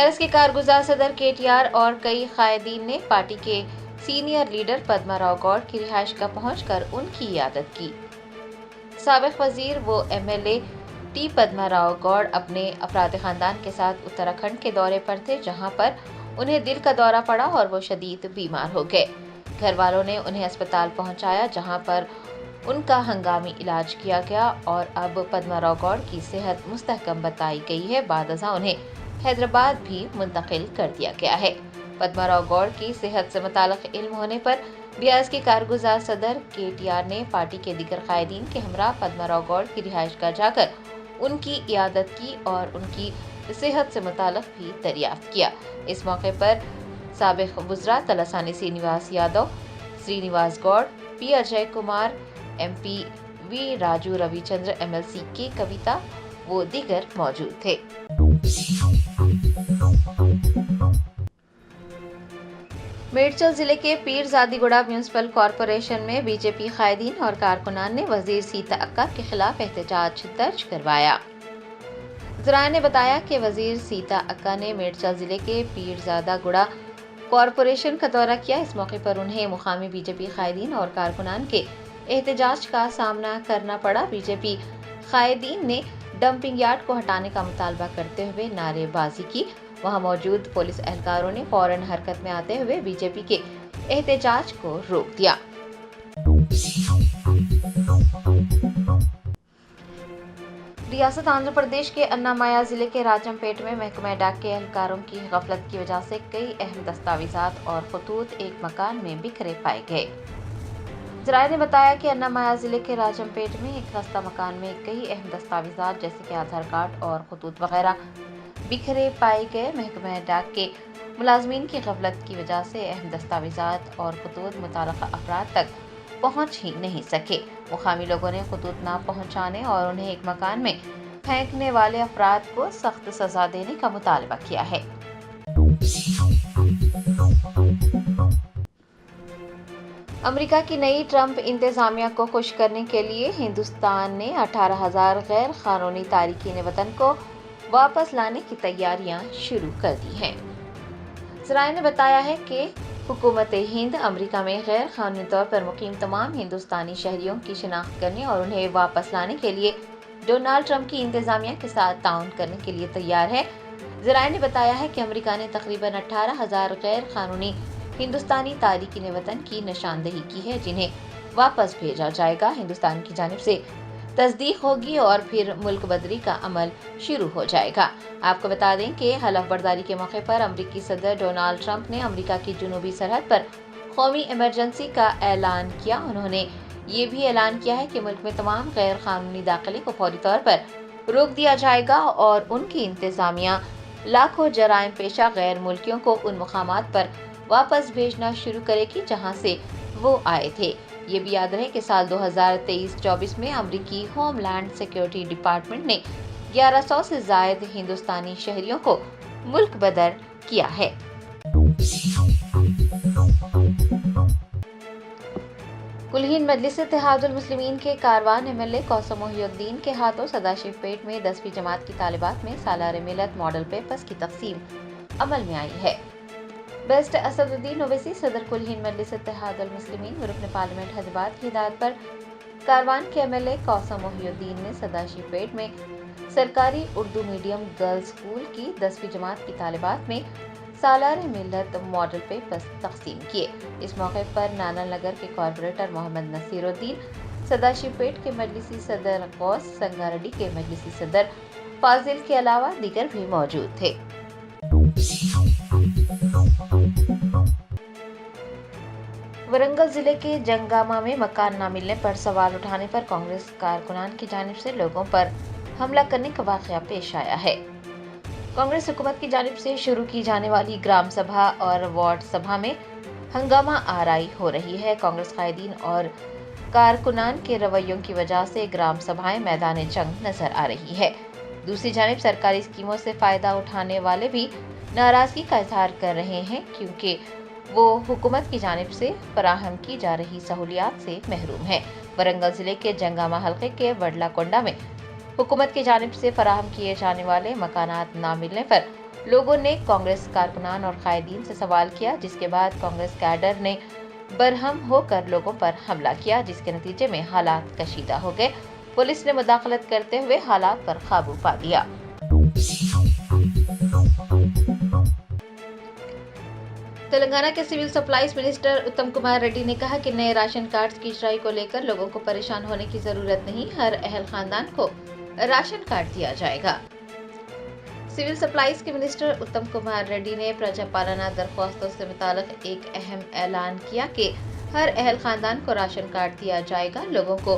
BRS के कारगुजार सदर KTR और कई कायदीन ने पार्टी के सीनियर लीडर पद्मा राव गौड़ की रिहाइश का पहुंचकर उनकी इयादत की। साबिक वजीर व MLA टी पद्मा राव गौड़ अपने अफराद खानदान के साथ उत्तराखंड के दौरे पर थे, जहां पर उन्हें दिल का दौरा पड़ा और वो शदीद बीमार हो गए। घर वालों ने उन्हें अस्पताल पहुंचाया, जहां पर उनका हंगामी इलाज किया गया और अब पद्मा राव गौड़ की सेहत मुस्तहकम बताई गई है। बाद अज़ा उन्हें हैदराबाद भी मुंतकिल कर दिया गया है। पद्मा राव गौड़ की सेहत से मुताल्लिक़ इल्म होने पर BRS के कारगुजार सदर KTR ने पार्टी के दीगर कायदीन के हमरा पद्मा राव गौड़ की रिहाइश गाह जाकर उनकी इयादत की और उनकी सेहत से मुताल्लिक़ भी दरियाफ्त किया। इस मौके पर साबिक़ वज़रा Talsania Srinivas Yadav, Srinivas Gaur, P Ajay Kumar, MP V Raju Ravichander, MLC K कविता वो दीगर मौजूद थे। मेडचल जिले के पीरजादीगुड़ा म्यूनिसिपल कॉरपोरेशन में BJP कायदीन और कारकुनान ने वजीर सीता अक्का के खिलाफ एहतजाज दर्ज करवाया। ज़राए ने बताया कि वजीर सीता अक्का ने मेडचल जिले के पीरजादागुड़ा कॉरपोरेशन का दौरा किया। इस मौके पर उन्हें मुकामी BJP कायदीन और कारकुनान के एहतजाज का सामना करना पड़ा। BJP कायदीन ने डंपिंग यार्ड को हटाने का मुतालबा करते हुए नारेबाजी की। वहां मौजूद पुलिस एहलकारों ने फौरन हरकत में आते हुए BJP के एहतजाज को रोक दिया। रियासत आंध्र प्रदेश के अन्नामया जिले के राजमपेट में महकमा डाक के एहलकारों की गफलत की वजह से कई अहम दस्तावेजात और खतूत एक मकान में बिखरे पाए गए। ज़राए ने बताया कि अन्नामया जिले के राजमपेट में एक खस्ता मकान में कई अहम दस्तावेजात जैसे कि आधार कार्ड और खतूत वगैरह बिखरे पाए गए। महकमा डाक के मुलाजमीन की गफलत की वजह से अहम दस्तावेजात और खतूत मुताल्लिक़ा अफराद तक पहुँच ही नहीं सके। मुकामी लोगों ने खतूत ना पहुँचाने और उन्हें एक मकान में फेंकने वाले अफराद को सख्त सजा देने का मुतालबा किया है। अमेरिका की नई ट्रंप इंतजामिया को खुश करने के लिए हिंदुस्तान ने 18,000 गैर कानूनी तारिकीन वतन को वापस लाने की तैयारियां शुरू कर दी हैं। ज़राए ने बताया है कि हुकूमत हिंद अमेरिका में गैर कानूनी तौर पर मुकीम तमाम हिंदुस्तानी शहरियों की शिनाख्त करने और उन्हें वापस लाने के लिए डोनाल्ड ट्रंप की इंतजामिया के साथ ताउन करने के लिए तैयार है। ज़राए ने बताया है कि अमेरिका ने तकरीबन 18,000 गैर कानूनी हिंदुस्तानी तारिकीन वतन की निशानदही की है, जिन्हें वापस भेजा जाएगा। हिंदुस्तान की जानिब से तस्दीक होगी और फिर मुल्क बदरी का अमल शुरू हो जाएगा। आपको बता दें कि हलफ बर्दारी के मौके पर अमरीकी सदर डोनाल्ड ट्रंप ने अमेरिका की जुनूबी सरहद पर कौमी इमरजेंसी का ऐलान किया। उन्होंने ये भी ऐलान किया है कि मुल्क में तमाम गैर कानूनी दाखिले को फौरी तौर पर रोक दिया जाएगा और उनकी इंतजामिया लाखों जराइम पेशा गैर मुल्कियों को उन मुकामात पर वापस भेजना शुरू करेगी जहां से वो आए थे। ये भी याद रहे कि साल 2023-24 में अमरीकी होमलैंड सिक्योरिटी डिपार्टमेंट ने 1100 से ज़ायद हिंदुस्तानी शहरियों को मुल्क बदर किया है। कुल्हीन मजलिस इत्तेहादुल मुस्लिमीन के कारवान MLA कौसम मोहिउद्दीन के हाथों सदाशिवपेट में 10वीं जमात की तालिबात में सालार मिलत मॉडल पेपर्स की तकसीम अमल में आई है। बेस्ट असदुद्दीन ओवैसी सदर कुल्हीन मजलिस इत्तेहादुल मुस्लिमीन रुकन पार्लियामेंट हैदराबाद की हिदायत पर कारवान के MLA कौसम मोहिउद्दीन ने सदाशिवपेट में सरकारी उर्दू मीडियम गर्ल्स स्कूल की 10वीं जमात की तालिबात में सालार मिलत मॉडल पेपर्स तकसीम किए। इस मौके पर नाना नगर के कॉर्पोरेटर मोहम्मद नसीरुद्दीन, सदाशिवपेट के मजलिसी सदर गौस, संगारेड्डी के मजलिसी सदर फाजिल के अलावा दीगर भी मौजूद थे। वरंगल जिले के जंगामा में मकान न मिलने पर सवाल उठाने पर कांग्रेस कारकुनान की जानिब से लोगों पर हमला करने का वाकया पेश आया है। कांग्रेस हुकूमत की जानिब से शुरू की जाने वाली ग्राम सभा और वार्ड सभा में हंगामा आराई हो रही है। कांग्रेस कायदीन और कारकुनान के रवैयों की वजह से ग्राम सभाएं मैदान जंग नजर आ रही है। दूसरी जानिब सरकारी स्कीमों से फायदा उठाने वाले भी नाराजगी का इजहार कर रहे हैं, क्योंकि वो हुकूमत की जानिब से फराहम की जा रही सहूलियात से महरूम है। वरंगल जिले के जंगामा हल्के के वडला कोंडा में हुकूमत की जानिब से फराहम किए जाने वाले मकानात ना मिलने पर लोगों ने कांग्रेस कारकुनान और कायदीन से सवाल किया, जिसके बाद कांग्रेस कैडर ने बरहम होकर लोगों पर हमला किया, जिसके नतीजे में हालात कशीदा हो गए। पुलिस ने मुदाखलत करते हुए हालात पर काबू पा लिया। तेलंगाना के सिविल सप्लाईज मिनिस्टर उत्तम कुमार रेड्डी ने कहा कि नए राशन कार्ड की इजराई को लेकर लोगों को परेशान होने की जरूरत नहीं, हर अहल खानदान को राशन कार्ड दिया जाएगा। सिविल सप्लाईज के मिनिस्टर उत्तम कुमार रेड्डी ने प्रजा पालना दरख्वास्तों से मुताल्लिक एक अहम ऐलान किया कि हर अहल खानदान को राशन कार्ड दिया जाएगा। लोगों को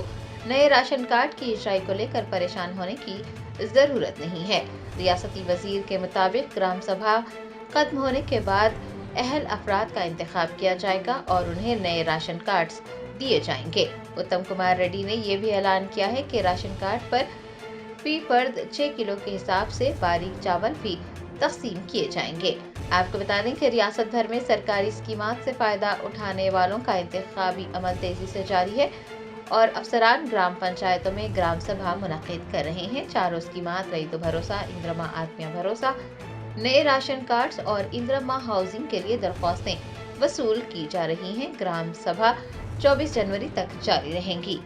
नए राशन कार्ड की इजराई को लेकर परेशान होने की जरूरत नहीं है। रियासती वजीर के मुताबिक ग्राम सभा खत्म होने के बाद अहल अफराद का इंतखाब किया जाएगा और उन्हें नए राशन कार्ड्स दिए जाएंगे। उत्तम कुमार रेड्डी ने यह भी ऐलान किया है कि राशन कार्ड पर फी फर्द 6 किलो के हिसाब से बारीक चावल भी तकसीम किए जाएंगे। आपको बता दें कि रियासत भर में सरकारी स्कीमात से फायदा उठाने वालों का इंतखाबी अमल तेजी से जारी है और अफसरान ग्राम पंचायतों में ग्राम सभा मुनक्किद कर रहे हैं। चारों स्कीमात रईतो भरोसा, इंद्रमा आत्मीय भरोसा, नए राशन कार्ड्स और इंद्रमा हाउसिंग के लिए दरख्वास्तें वसूल की जा रही हैं। ग्राम सभा 24 जनवरी तक जारी रहेंगी।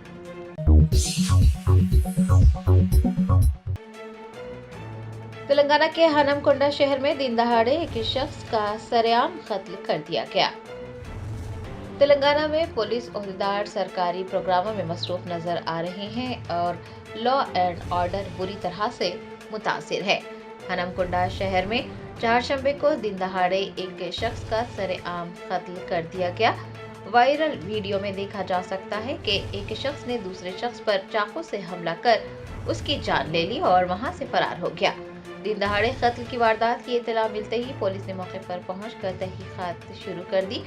तेलंगाना के हनमकोंडा शहर में दिन दहाड़े एक शख्स का सरेआम कत्ल कर दिया गया। तेलंगाना में पुलिस ओहदेदार सरकारी प्रोग्रामों में मसरूफ नजर आ रहे हैं और लॉ एंड ऑर्डर बुरी तरह से मुतासिर है। हनमकोंडा शहर में चारशंबे को दिन दहाड़े एक शख्स का सरेआम कत्ल कर दिया गया। वायरल वीडियो में देखा जा सकता है कि एक शख्स ने दूसरे शख्स पर चाकू से हमला कर उसकी जान ले ली और वहां से फरार हो गया। दिन दहाड़े कत्ल की वारदात की इत्तला मिलते ही पुलिस ने मौके पर पहुंचकर तहकीकात शुरू कर दी।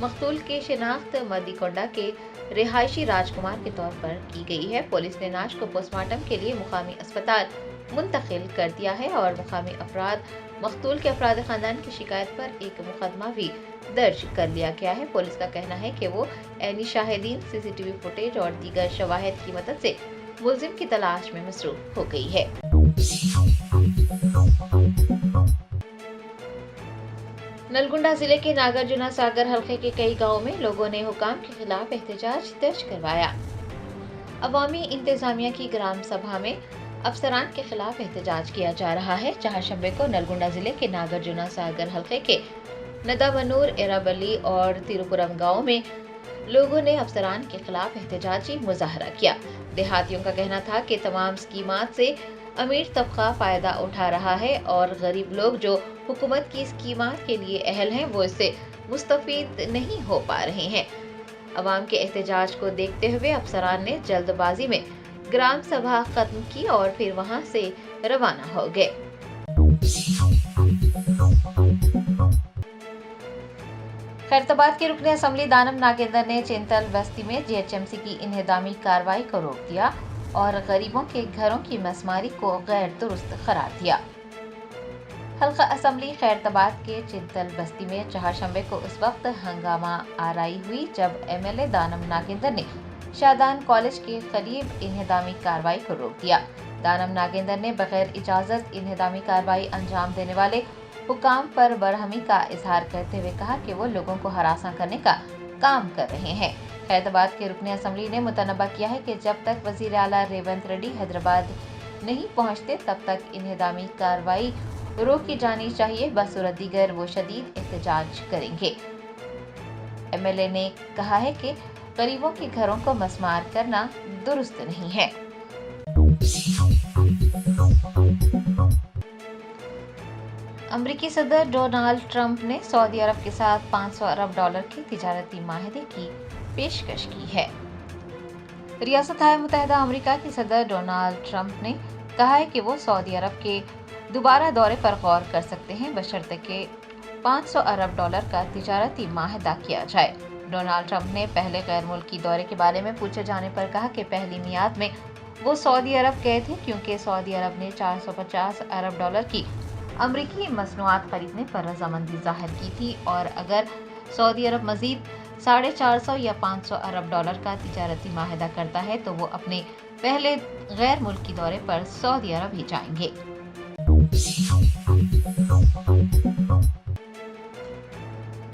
मकतूल की शिनाख्त मदीकोंडा के रिहायशी राजकुमार के तौर पर की गई है। पुलिस ने लाश को पोस्टमार्टम के लिए मुकामी अस्पताल मुंतकिल कर दिया है और मुकामी अफराद मकतूल के अफराद खानदान की शिकायत पर एक मुकदमा भी दर्ज कर लिया गया है। पुलिस का कहना है कि वो ऐनी शाहिदीन, सीसीटीवी फुटेज और दीगर शवाहिद की मदद से मुलजिम की तलाश में मसरूफ हो गई है। नलगुंडा जिले के नागार्जुना सागर हलके के कई गांवों में लोगों ने हुकाम के खिलाफ एहतजाज दर्ज करवाया। अवामी इंतजामिया की ग्राम सभा में अफसरान के खिलाफ एहतजाज किया जा रहा है। चारशंबे को नलगुंडा जिले के नागार्जुना सागर हलके के नदाबनूर, एराबली और तिरुपुरम गाँव में लोगों ने अफसरान के खिलाफ एहतजाजी मुजाहरा किया। देहातियों का कहना था कि तमाम स्कीमात से अमीर तबका फायदा उठा रहा है और गरीब लोग जो हुकूमत की स्कीमात के लिए अहल हैं वो इससे मुस्तफीद नहीं हो पा रहे हैं। अवाम के एहतजाज को देखते हुए अफसरान ने जल्दबाजी में ग्राम सभा खत्म की और फिर वहां से रवाना हो गए। खैरताबाद के रुकने असम्बली दानम नागेंद्र ने चिंतल बस्ती में जीएचएमसी की इन्हेदामी कार्रवाई को रोक दिया और गरीबों के घरों की मसमारी को गैर दुरुस्त करार दिया। हल्का असम्बली खैरताबाद के चिंतल बस्ती में चारशंबे को उस वक्त हंगामा आराई हुई जब एमएलए दानम नागेंद्र ने शादान कॉलेज के करीब इन्हेदामी कार्रवाई को रोक दिया। दानम नागेंद्र ने बगैर इजाजत इन्हेदामी कार्रवाई अंजाम देने वाले हुकाम पर बरहमी का इजहार करते हुए कहा कि वो लोगों को हरासा करने का काम कर रहे हैं। हैदराबाद के रुकने असम्बली ने मुतनबा किया है कि जब तक वजीर आला रेवंत रेड्डी हैदराबाद नहीं पहुंचते तब तक इन्हेदामी कार्रवाई रोकी जानी चाहिए, बसूरत दीगर वो शदीद एहतजाज करेंगे। एमएलए ने कहा है कि गरीबों के घरों को मसमार करना दुरुस्त नहीं है। अमेरिकी सदर डोनाल्ड ट्रंप ने सऊदी अरब के साथ 500 अरब डॉलर के तिजारती माहदे की पेशकश की है। रियासत मुत्तहिदा अमेरिका के सदर डोनाल्ड ट्रंप ने कहा है कि वो सऊदी अरब के दोबारा दौरे पर गौर कर सकते हैं बशर्ते कि 500 अरब डॉलर का तिजारती माहदा किया जाए। डोनाल्ड ट्रंप ने पहले गैर मुल्की दौरे के बारे में पूछे जाने पर कहा कि पहली मियाद में वो सऊदी अरब गए थे क्योंकि सऊदी अरब ने 450 अरब डॉलर की अमरीकी मसनूआत खरीदने पर रजामंदी जाहिर की थी और अगर सऊदी अरब मजीद 450 या 500 अरब डॉलर का तिजारती माहदा करता है तो वो अपने पहले गैर मुल्की दौरे पर सऊदी अरब ही जाएंगे।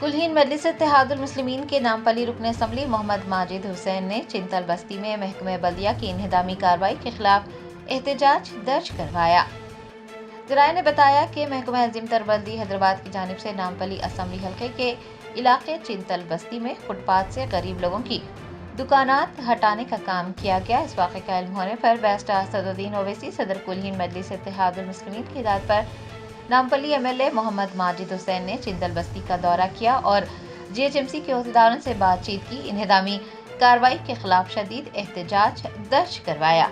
कुलहीन मजलिस इत्तेहादुल मुस्लिमीन के नामपली रुकन असम्बली मोहम्मद माजिद हुसैन ने चिंतल बस्ती में महकमे बल्दिया की इन्हिदामी कार्रवाई के खिलाफ एहतजाज दर्ज करवाया। जराये ने बताया कि महकमा अजीमतर बल्दी हैदराबाद की जानिब से नामपली असम्बली हल्के के इलाके चिंतल बस्ती में फुटपाथ से गरीब लोगों की दुकानात हटाने का काम किया गया। इस वाक़े का इल्म होने पर बैरिस्टर असदुद्दीन ओवैसी सदर कुलहीन मजलिस इत्तेहादुल मुस्लिमीन की हिदायत पर नामपली एमएलए मोहम्मद माजिद हुसैन ने चिंतल बस्ती का दौरा किया और जीएचएमसी के अहदेदारों से बातचीत की। इन्हिदामी कार्रवाई के खिलाफ शदीद एहतजाज दर्ज करवाया।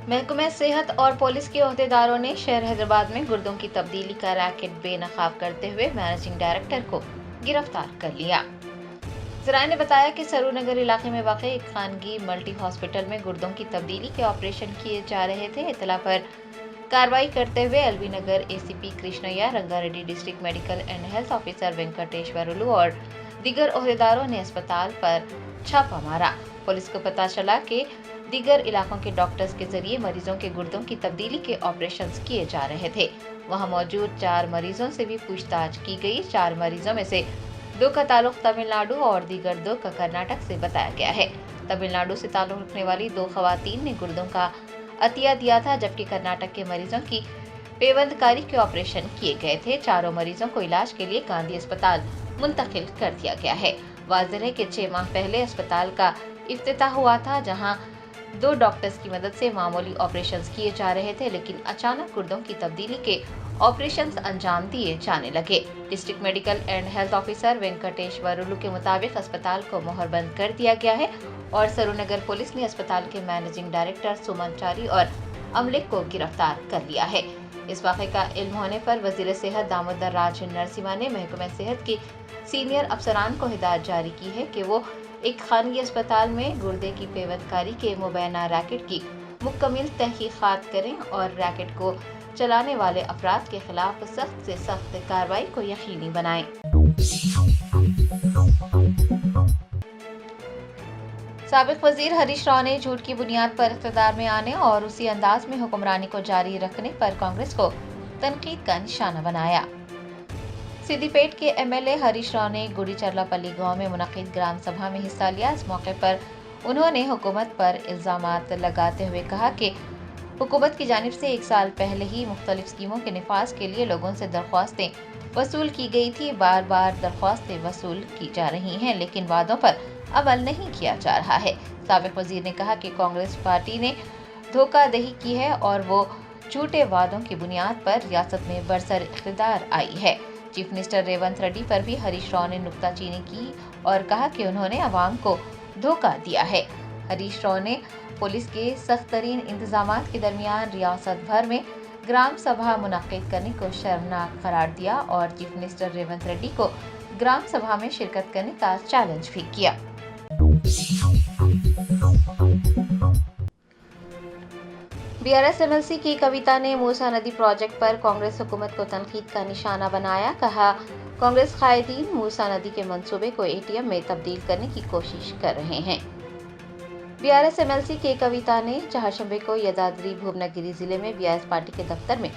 महकमे सेहत और पुलिस के अहदेदारों ने शहर हैदराबाद में गुर्दों की तब्दीली का रैकेट बेनकाब करते हुए मैनेजिंग डायरेक्टर को गिरफ्तार कर लिया। जराये ने बताया कि सरूनगर इलाके में वाक़ एक खानगी मल्टी हॉस्पिटल में गुर्दों की तब्दीली के ऑपरेशन किए जा रहे थे। इत्तला पर कार्रवाई करते हुए LB Nagar ACP Krishnaiah, Rangareddy district medical and health officer Venkateshwarlu और दीगर अहदेदारों ने अस्पताल पर छापा मारा। पुलिस को पता चला कि दीगर इलाकों के डॉक्टर्स के जरिए मरीजों के गुर्दों की तब्दीली के ऑपरेशंस किए जा रहे थे। वहां मौजूद 4 मरीजों से भी पूछताछ की गई। 4 मरीजों में से 2 का ताल्लुक तमिलनाडु और दीगर 2 का कर्नाटक से बताया गया है। तमिलनाडु से ताल्लुक रखने वाली 2 खवातीन ने गुर्दों का अतिया दिया था, जबकि कर्नाटक के मरीजों की पेवंदकारी के ऑपरेशन किए गए थे। चारों मरीजों को इलाज के लिए गांधी अस्पताल मुंतकिल कर दिया गया है। वाज़ेह है कि 6 माह पहले अस्पताल का इफ्तिताह हुआ था, जहां 2 डॉक्टर्स की मदद से मामूली ऑपरेशंस किए जा रहे थे, लेकिन अचानक गुर्दों की तब्दीली के ऑपरेशंस अंजाम दिए जाने लगे। District medical and health officer Venkateshwarlu के मुताबिक अस्पताल को मोहरबंद कर दिया गया है और सरूनगर पुलिस ने अस्पताल के मैनेजिंग डायरेक्टर सुमन चारी और अमले को गिरफ्तार कर लिया है। इस वाक़े का इल्म होने पर वज़ीर सेहत दामोदर राज नरसिम्हा ने महकमे सेहत की सीनियर अफसरान को हिदायत जारी की है कि वो एक खानगी अस्पताल में गुर्दे की पेवंदकारी के मुबैना रैकेट की मुकम्मल तहकीकात करें और रैकेट को चलाने वाले अफराद के खिलाफ सख्त से सख्त कार्रवाई को यकीनी बनाएं। साबिक वजीर हरीश राव ने झूठ की बुनियाद पर इख्तिदार में आने और उसी अंदाज में हुक्मरानी को जारी रखने पर कांग्रेस को तनकीद का निशाना बनाया। सिद्दीपेट के एमएलए हरीश राव ने गुड़ी चरलापल्ली गांव में मुनक्किद ग्राम सभा में हिस्सा लिया। इस मौके पर उन्होंने हुकूमत पर इल्जामात लगाते हुए कहा कि हुकूमत की जानिब से 1 साल पहले ही मुख्तलिफ स्कीमों के निफाज के लिए लोगों से दरख्वास्तें वसूल की गई थी। बार बार दरख्वास्तें वसूल की जा रही हैं, लेकिन वादों पर अमल नहीं किया जा रहा है। साबिक वजीर ने कहा कि कांग्रेस पार्टी ने धोखाधड़ी की है और वो झूठे वादों की बुनियाद पर रियासत में बरसर इख्तिदार आई है। चीफ मिनिस्टर रेवंत रेड्डी पर भी हरीश राव ने नुक्ताचीनी की और कहा कि उन्होंने अवाम को धोखा दिया है। हरीश राव ने पुलिस के सख्त तरीन इंतजामात के दरमियान रियासत भर में ग्राम सभा मुनक्किद करने को शर्मनाक करार दिया और चीफ मिनिस्टर रेवंत रेड्डी को ग्राम सभा में शिरकत करने का चैलेंज भी किया। बीआरएस एमएलसी की कविता ने मूसा नदी प्रोजेक्ट पर कांग्रेस हुकूमत को तनकीद का निशाना बनाया। कहा, कांग्रेस कायदीन मूसा नदी के मंसूबे को एटीएम में तब्दील करने की कोशिश कर रहे हैं। बीआरएस एमएलसी के कविता ने चारशंबे को यदाद्री भुवनगिरी जिले में बीआरएस पार्टी के दफ्तर में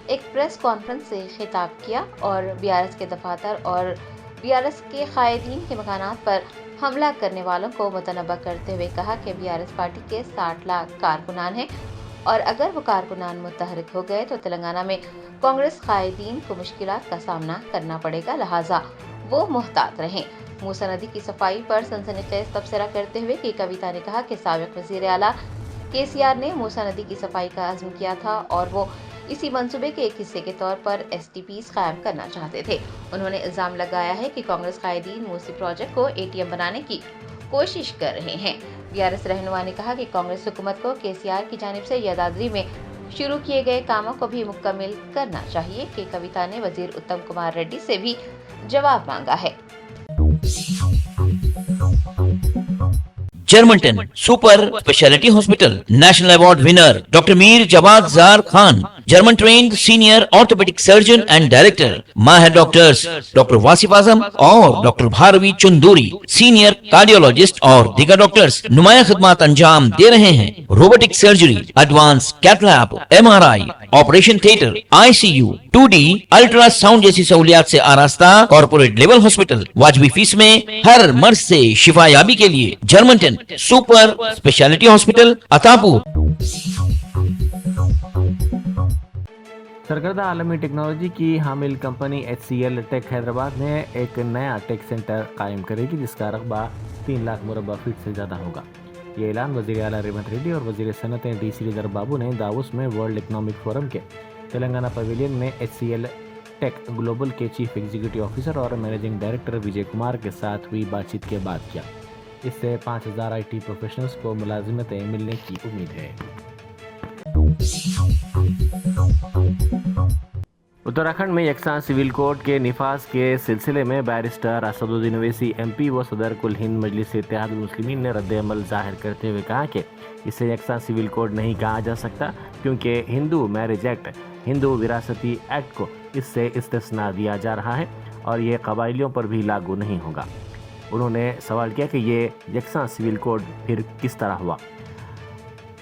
एक प्रेस कॉन्फ्रेंस से खिताब किया और बीआरएस के दफातर और बीआरएस के कायदीन के मकानात पर हमला करने वालों को मुतनब्बा करते हुए कहा कि बीआरएस पार्टी के 60 लाख कारकुनान हैं और अगर वो कारकुनान मुतहरिक हो गए तो तेलंगाना में कांग्रेस कायदीन को मुश्किलात का सामना करना पड़ेगा, लिहाजा वो मुहतात रहें। मूसा नदी की सफाई पर सनसनीखेज तबसरा करते हुए की कविता ने कहा कि साबिक वज़ीर आला केसीआर ने मूसा नदी की सफाई का अज़्म किया था और वो इसी मंसूबे के एक हिस्से के तौर पर एसटीपीज कायम करना चाहते थे। उन्होंने इल्जाम लगाया है कि कांग्रेस कायदीन मूसी प्रोजेक्ट को एटीएम बनाने की कोशिश कर रहे हैं। बीआरएस रहनुमा ने कहा कि कांग्रेस हुकूमत को केसीआर की जानिब से यदाद्री में शुरू किए गए कामों को भी मुकम्मल करना चाहिए कि कविता ने वजीर उत्तम कुमार रेड्डी से भी जवाब मांगा है। जर्मनटन super speciality hospital national award winner doctor Mir Jawad Zar Khan German trained senior orthopedic surgeon and director, Mahir doctors Dr. Wasif Azam और Dr. Bharvi Chunduri, senior cardiologist और दीगर डॉक्टर्स नुमाया खिदमत अंजाम दे रहे हैं। Robotic surgery, advance cath lab, MRI, operation theatre, ICU, 2D ultrasound जैसी सहूलियात से आरास्ता कॉर्पोरेट लेवल हॉस्पिटल। वाजबी फीस में हर मर्ज से शिफायाबी के लिए Germanten super speciality hospital Attapur. सरकर्दा आलमी टेक्नोलॉजी की हामिल कंपनी HCL टेक हैदराबाद में एक नया टेक सेंटर कायम करेगी जिसका रकबा 3 लाख मुरबा फीट से ज़्यादा होगा। ये ऐलान वज़ीर आला रेवंत रेड्डी और वज़ीर सनतें डी श्रीधर बाबू ने दावोस में वर्ल्ड इकनॉमिक फोरम के तेलंगाना पवेलियन में HCL टेक ग्लोबल के चीफ एग्जीक्यूटिव ऑफिसर और मैनेजिंग डायरेक्टर विजय कुमार के साथ हुई बातचीत के बाद किया। इससे 5000 IT प्रोफेशनल्स को मुलाजिमतें मिलने की उम्मीद है। उत्तराखंड में यकसान सिविल कोड के निफाज के सिलसिले में बैरिस्टर असदुद्दीन ओवैसी MP व सदर कुल हिंद मजलिस इत्तेहादुल मुस्लिमीन ने रद्द-ए-अमल जाहिर करते हुए कहा कि इसे यकसान सिविल कोड नहीं कहा जा सकता क्योंकि हिंदू मैरिज एक्ट, हिंदू विरासती एक्ट को इससे इस्तिस्ना दिया जा रहा है और ये कबाइलियों पर भी लागू नहीं होगा। उन्होंने सवाल किया कि ये यकसान सिविल कोड फिर किस तरह हुआ।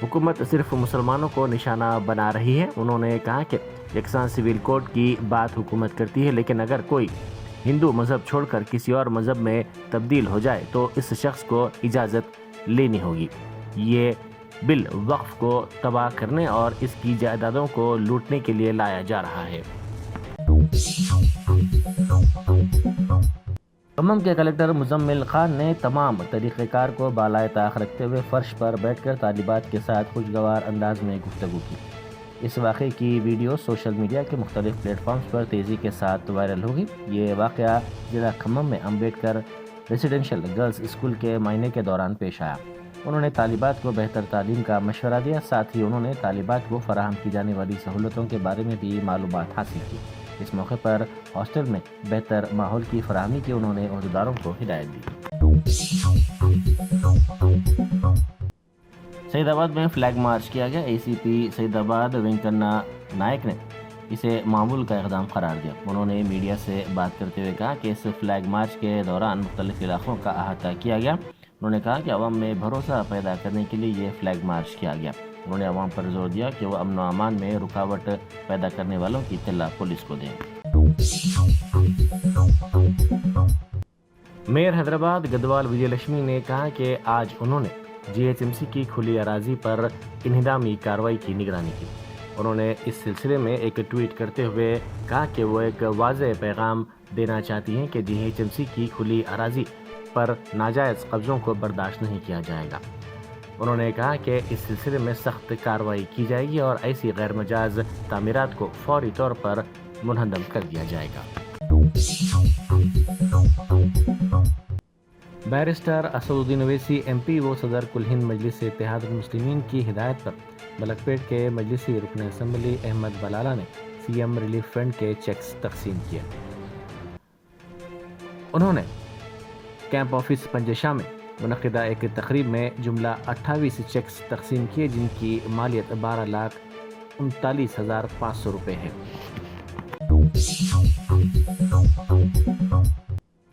हुकूमत सिर्फ मुसलमानों को निशाना बना रही है। उन्होंने कहा कि यकसान सिविल कोड की बात हुकूमत करती है, लेकिन अगर कोई हिंदू मज़हब छोड़कर किसी और मज़हब में तब्दील हो जाए तो इस शख्स को इजाज़त लेनी होगी। ये बिल वक्फ को तबाह करने और इसकी जायदादों को लूटने के लिए लाया जा रहा है। खम्मम के कलेक्टर मुजम्मिल खान ने तमाम तरीक़ेकार को बालाए ताक़ रखते हुए फ़र्श पर बैठकर तालिबात के साथ खुशगवार अंदाज में गुफ्तगू की। इस वाक़े की वीडियो सोशल मीडिया के मुख्तलिफ प्लेटफॉर्म्स पर तेज़ी के साथ वायरल होगी। ये वाक़या ज़िला खम्मम में अम्बेडकर रेसिडेंशियल गर्ल्स स्कूल के महीने के दौरान पेश आया। उन्होंने तालिबात को बेहतर तालीम का मशवरा दिया। साथ ही उन्होंने तालिबात को फराहम की जाने वाली सहूलतों के बारे में भी मालूमात हासिल की। इस मौके पर हॉस्टल में बेहतर माहौल की फराहमी की उन्होंने अहदेदारों को हिदायत दी। सईदाबाद में फ्लैग मार्च किया गया। ACP सईदाबाद वेंकन्ना नायक ने इसे मामूल का इक़दाम करार दिया। उन्होंने मीडिया से बात करते हुए कहा कि इस फ्लैग मार्च के दौरान मुख्तलिफ इलाक़ों का अहाता किया गया। उन्होंने कहा कि अवाम में भरोसा पैदा करने के लिए ये फ्लैग मार्च किया गया। उन्होंने अवाम पर जोर दिया कि वह अमन व अमान में रुकावट पैदा करने वालों की इत्तला पुलिस को दें। मेयर हैदराबाद गदवाल विजयलक्ष्मी ने कहा कि आज उन्होंने GHMC की खुली अराजी पर इन्हिदामी कार्रवाई की निगरानी की। उन्होंने इस सिलसिले में एक ट्वीट करते हुए कहा कि वो एक वाज़ेह पैगाम देना चाहती हैं कि GHMC की खुली अराजी पर नाजायज़ कब्ज़ों को बर्दाश्त नहीं किया जाएगा। उन्होंने कहा कि इस सिलसिले में सख्त कार्रवाई की जाएगी और ऐसी गैर मजाज तामीरात को फौरी तौर पर मुनहदम कर दिया जाएगा। बैरिस्टर असदुद्दीन ओवैसी MP व सदर कुल हिंद मजलिस इत्तेहादुल मुस्लिमीन की हिदायत पर मलकपेट के मजलिसी रुकन असम्बली अहमद बलाला ने CM रिलीफ फंड के चेक्स तकसीम किए। उन्होंने कैंप ऑफिस पंजशाह में मुनक़िदा एक तकरीब में जुमला 28 चेक्स तकसीम किए जिनकी मालियत 12,39,500 रुपये है।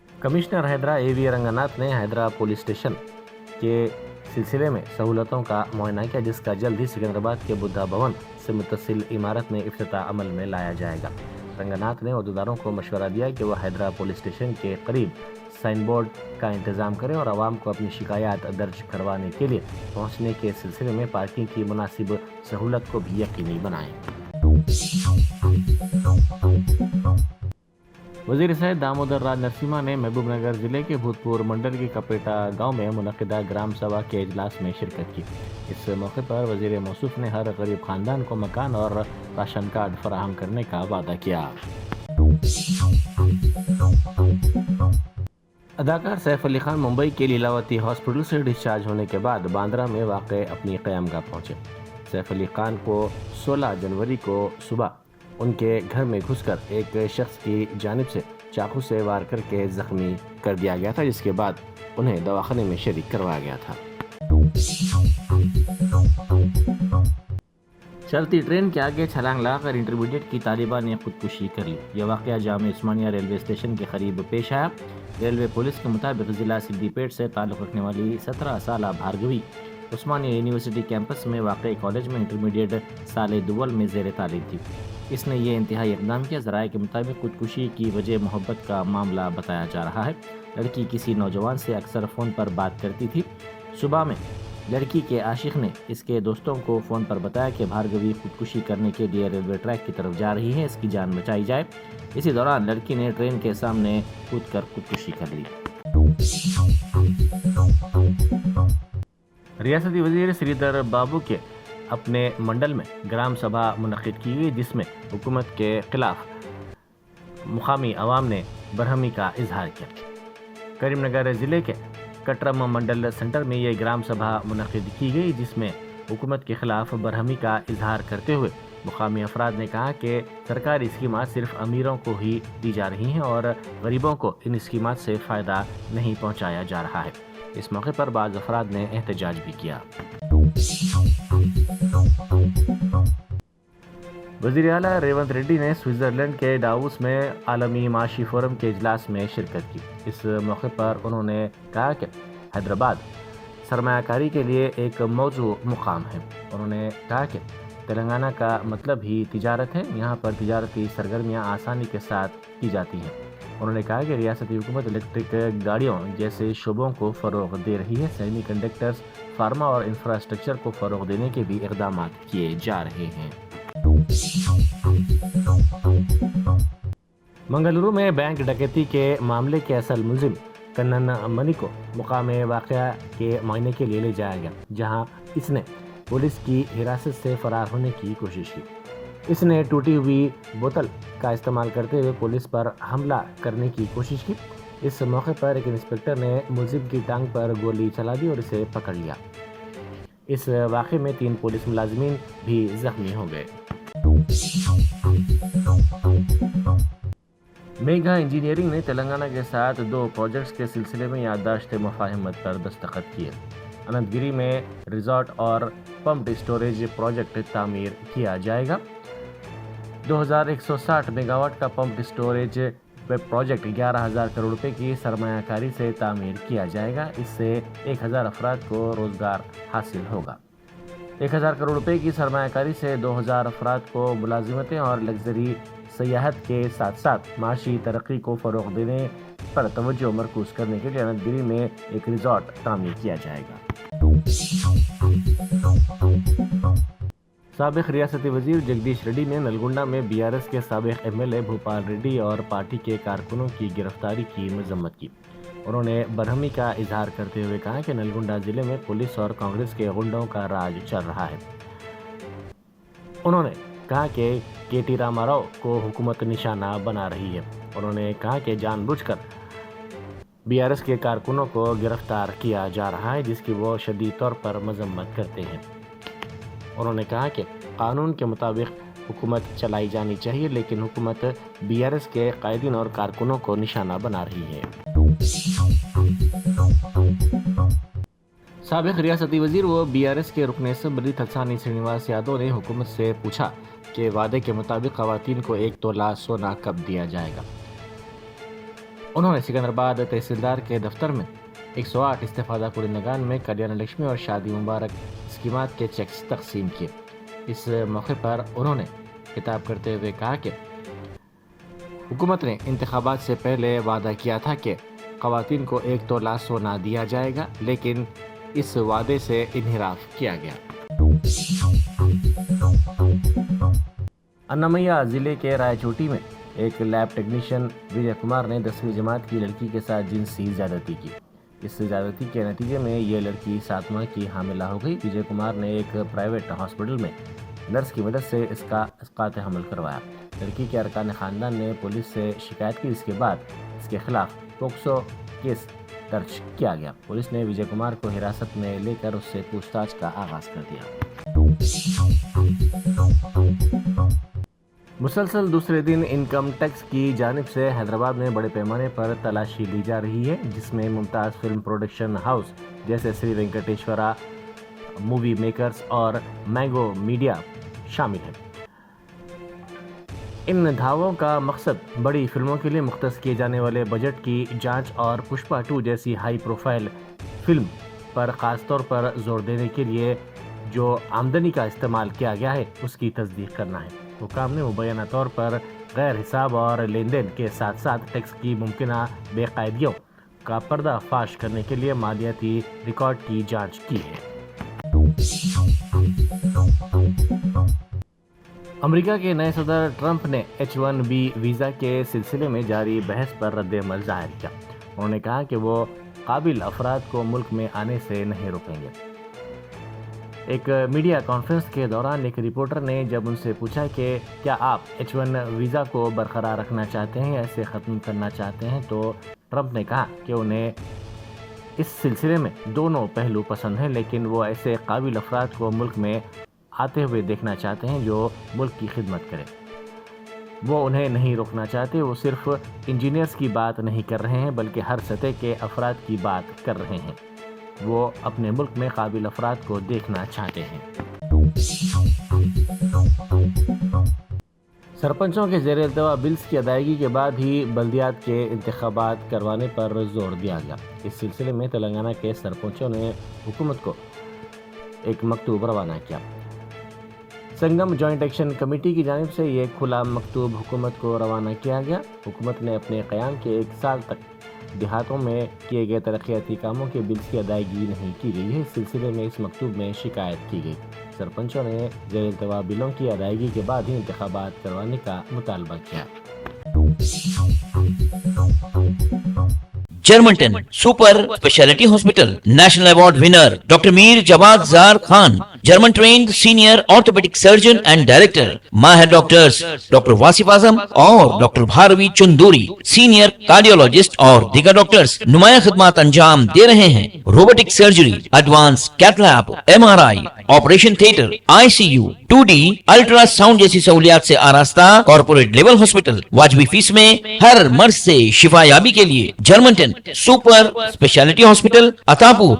कमिश्नर हैदरा AV रंगनाथ ने हैदरा पुलिस स्टेशन के सिलसिले में सहूलतों का मुआयना किया जिसका जल्द ही सिकंदराबाद के बुद्धा भवन से मुत्तसिल इमारत में इफ्तिताह अमल में लाया जाएगा। रंगनाथ ने अहदेदारों को मशवरा दिया कि वह हैदरा पुलिस स्टेशन के करीब साइन बोर्ड का इंतज़ाम करें और आवाम को अपनी शिकायत दर्ज करवाने के लिए पहुंचने के सिलसिले में पार्किंग की मुनासिब सहूलत को भी यकीनी बनाएं। वज़ीर सैयद दामोदर राज नरसिम्हा ने महबूबनगर ज़िले के भूतपूर्व मंडल के कपेटा गांव में मुनक़िदा ग्राम सभा के इजलास में शिरकत की। इस मौके पर वज़ीर मौसूफ ने हर गरीब ख़ानदान को मकान और राशन कार्ड फराहम करने का वादा किया। अदाकार सैफ अली खान मुंबई के लीलावती हॉस्पिटल से डिस्चार्ज होने के बाद बांद्रा में वाक़ अपनी क़यामगाह पहुँचे। सैफ अली खान को 16 जनवरी को सुबह उनके घर में घुसकर एक शख्स की जानिब से चाकू से वार करके ज़ख्मी कर दिया गया था, जिसके बाद उन्हें दवाखाने में शरीक करवाया गया था। چلتی ٹرین کے آگے چھلانگ لگا کر انٹرمیڈیٹ کی طالبہ نے خودکشی کر لی. یہ واقعہ جامعہ عثمانیہ ریلوے اسٹیشن کے قریب پیش آیا. ریلوے پولیس کے مطابق ضلع سدی پیٹ سے تعلق رکھنے والی 17 سالہ بھارگوی عثمانیہ یونیورسٹی کیمپس میں واقع کالج میں انٹرمیڈیٹ سال دوول میں زیر تعلیم تھی. اس نے یہ انتہائی اقدام کیا. ذرائع کے مطابق خودکشی کی وجہ محبت کا معاملہ بتایا جا رہا ہے. لڑکی کسی نوجوان سے اکثر فون پر بات کرتی تھی. صبح میں لڑکی کے عاشق نے اس کے دوستوں کو فون پر بتایا کہ بھارگوی خودکشی کرنے کے لیے ریلوے ٹریک کی طرف جا رہی ہے, اس کی جان بچائی جائے. اسی دوران لڑکی نے ٹرین کے سامنے کود کر خودکشی کر لی. ریاستی وزیر سری دھر بابو کے اپنے منڈل میں گرام سبھا منعقد کی گئی, جس میں حکومت کے خلاف مقامی عوام نے برہمی کا اظہار کیا. کریم نگر ضلع کے کٹرم منڈل سینٹر میں یہ گرام سبھا منعقد کی گئی, جس میں حکومت کے خلاف برہمی کا اظہار کرتے ہوئے مقامی افراد نے کہا کہ سرکاری اسکیمات صرف امیروں کو ہی دی جا رہی ہیں اور غریبوں کو ان اسکیمات سے فائدہ نہیں پہنچایا جا رہا ہے. اس موقع پر بعض افراد نے احتجاج بھی کیا. وزیر اعلیٰ ریونت ریڈی نے سوئٹزرلینڈ کے ڈاووس میں عالمی معاشی فورم کے اجلاس میں شرکت کی. اس موقع پر انہوں نے کہا کہ حیدرآباد سرمایہ کاری کے لیے ایک موزوں مقام ہے. انہوں نے کہا کہ تلنگانہ کا مطلب ہی تجارت ہے. یہاں پر تجارتی سرگرمیاں آسانی کے ساتھ کی جاتی ہیں. انہوں نے کہا کہ ریاستی حکومت الیکٹرک گاڑیوں جیسے شعبوں کو فروغ دے رہی ہے. سیمی کنڈکٹرز, فارما اور انفراسٹرکچر کو فروغ دینے کے بھی اقدامات کیے جا رہے ہیں. منگلورو میں بینک ڈکیتی کے معاملے کے اصل ملزم کنن منی کو مقام واقعہ کے معائنے کے لیے لے جایا گیا, جہاں اس نے پولیس کی حراست سے فرار ہونے کی کوشش کی. اس نے ٹوٹی ہوئی بوتل کا استعمال کرتے ہوئے پولیس پر حملہ کرنے کی کوشش کی. اس موقع پر ایک انسپکٹر نے ملزم کی ٹانگ پر گولی چلا دی اور اسے پکڑ لیا. اس واقعے میں 3 پولیس ملازمین بھی زخمی ہو گئے. میگھا انجینئرنگ نے تلنگانہ کے ساتھ 2 پروجیکٹس کے سلسلے میں یادداشت مفاہمت پر دستخط کیے. اننت گیری میں ریزارٹ اور پمپڈ اسٹوریج پروجیکٹ تعمیر کیا جائے گا. 2160 میگا واٹ کا پمپڈ اسٹوریج پروجیکٹ 11,000 کروڑ روپے کی سرمایہ کاری سے تعمیر کیا جائے گا. اس سے 1,000 افراد کو روزگار حاصل ہوگا. 1,000 کروڑ روپے کی سرمایہ کاری سے 2,000 افراد کو ملازمتیں اور لگژری سیاحت کے ساتھ ساتھ معاشی ترقی کو فروغ دینے پر توجہ مرکوز کرنے کے لیے اننت گیری میں ایک ریزارٹ تعمیر کیا جائے گا. سابق ریاستی وزیر جگدیش ریڈی نے نلگنڈا میں BRS کے سابق MLA بھوپال ریڈی اور پارٹی کے کارکنوں کی گرفتاری کی مذمت کی. انہوں نے برہمی کا اظہار کرتے ہوئے کہا کہ نلگنڈا ضلع میں پولیس اور کانگریس کے غنڈوں کا راج چل رہا ہے. انہوں نے کہا کہ KT راما راؤ کو حکومت نشانہ بنا رہی ہے. انہوں نے کہا کہ جان بوجھ کر BRS کے کارکنوں کو گرفتار کیا جا رہا ہے, جس کی وہ شدید طور پر مذمت کرتے ہیں. انہوں نے کہا کہ قانون کے مطابق حکومت چلائی جانی چاہیے, لیکن حکومت BRS کے قائدین اور کارکنوں کو نشانہ بنا رہی ہے. سابق ریاستی وزیر و BRS کے رکن اسمبلی تھلسانی سرینواس یادو نے حکومت سے پوچھا کہ وعدے کے مطابق خواتین کو 1 تولہ سونا کب دیا جائے گا. انہوں نے سکندرآباد تحصیلدار کے دفتر میں 108 استفادہ کنندگان میں کلیان لکشمی اور شادی مبارک اسکیمات کے چیکس تقسیم کیے. اس موقع پر انہوں نے خطاب کرتے ہوئے کہا کہ حکومت نے انتخابات سے پہلے وعدہ کیا تھا کہ خواتین کو 1 تولہ سونا دیا جائے گا, لیکن اس وعدے سے انحراف کیا گیا. انامیا ضلع کے رائے چوٹی میں ایک لیب ٹیکنیشین وجے کمار نے 10ویں جماعت کی لڑکی کے ساتھ جنسی زیادتی کی. اس زیادتی کے نتیجے میں یہ لڑکی 7 ماہ کی حاملہ ہو گئی. وجے کمار نے ایک پرائیویٹ ہاسپٹل میں نرس کی مدد سے اس کا اسقاط حمل کروایا. لڑکی کے ارکان خاندان نے پولیس سے شکایت کی, جس کے بعد اس کے خلاف پوکسو کیس درج کیا گیا. پولیس نے وجے کمار کو حراست میں لے کر اس سے پوچھ تاچھ کا آغاز کر دیا. مسلسل دوسرے دن انکم ٹیکس کی جانب سے حیدرآباد میں بڑے پیمانے پر تلاشی لی جا رہی ہے, جس میں ممتاز فلم پروڈکشن ہاؤس جیسے سری وینکٹیشورا مووی میکرز اور مینگو میڈیا شامل ہیں۔ ان دعووں کا مقصد بڑی فلموں کے لیے مختص کیے جانے والے بجٹ کی جانچ اور پشپا 2 جیسی ہائی پروفائل فلم پر خاص طور پر زور دینے کے لیے جو آمدنی کا استعمال کیا گیا ہے اس کی تصدیق کرنا ہے۔ حکام نے مبینہ طور پر غیر حساب اور لین دین کے ساتھ ساتھ ٹیکس کی ممکنہ بے قاعدگیوں کا پردہ فاش کرنے کے لیے مالیاتی ریکارڈ کی جانچ کی ہے۔ امریکہ کے نئے صدر ٹرمپ نے H-1B ویزا کے سلسلے میں جاری بحث پر رد عمل ظاہر کیا۔ انہوں نے کہا کہ وہ قابل افراد کو ملک میں آنے سے نہیں روکیں گے۔ ایک میڈیا کانفرنس کے دوران ایک رپورٹر نے جب ان سے پوچھا کہ کیا آپ H-1 ویزا کو برقرار رکھنا چاہتے ہیں یا اسے ختم کرنا چاہتے ہیں، تو ٹرمپ نے کہا کہ انہیں اس سلسلے میں دونوں پہلو پسند ہیں، لیکن وہ ایسے قابل افراد کو ملک میں آتے ہوئے دیکھنا چاہتے ہیں جو ملک کی خدمت کریں۔ وہ انہیں نہیں روکنا چاہتے، وہ صرف انجینئرز کی بات نہیں کر رہے ہیں بلکہ ہر سطح کے افراد کی بات کر رہے ہیں۔ وہ اپنے ملک میں قابل افراد کو دیکھنا چاہتے ہیں۔ سرپنچوں کے زیر التوا بلز کی ادائیگی کے بعد ہی بلدیات کے انتخابات کروانے پر زور دیا گیا۔ اس سلسلے میں تلنگانہ کے سرپنچوں نے حکومت کو ایک مکتوب روانہ کیا۔ سنگم جوائنٹ ایکشن کمیٹی کی جانب سے یہ کھلا مکتوب حکومت کو روانہ کیا گیا۔ حکومت نے اپنے قیام کے 1 سال تک دیہاتوں میں کیے گئے ترقیاتی کاموں کے بلز کی ادائیگی نہیں کی گئی ہے۔ اس سلسلے میں اس مکتوب میں شکایت کی گئی۔ سرپنچوں نے زیر التوا بلوں کی ادائیگی کے بعد ہی انتخابات کروانے کا مطالبہ کیا۔ Germanten super speciality hospital national award winner doctor Mir Jawad Zar Khan, German trained senior orthopaedic surgeon and director, ماہر ڈاکٹرز ڈاکٹر واصف اعظم اور doctor Bharavi Chanduri, senior cardiologist اور دیگر ڈاکٹرز نمایاں خدمات انجام دے رہے ہیں۔ Robotic surgery, advance cath lab, MRI، operation theatre, ICU، 2D ultrasound جیسی سہولیات سے آراستہ کارپوریٹ لیول ہاسپٹل، واجبی فیس میں ہر مرض سے شفا یابی کے لیے جرمنٹن سپر اسپیشلٹی ہاسپٹل، عطاپور۔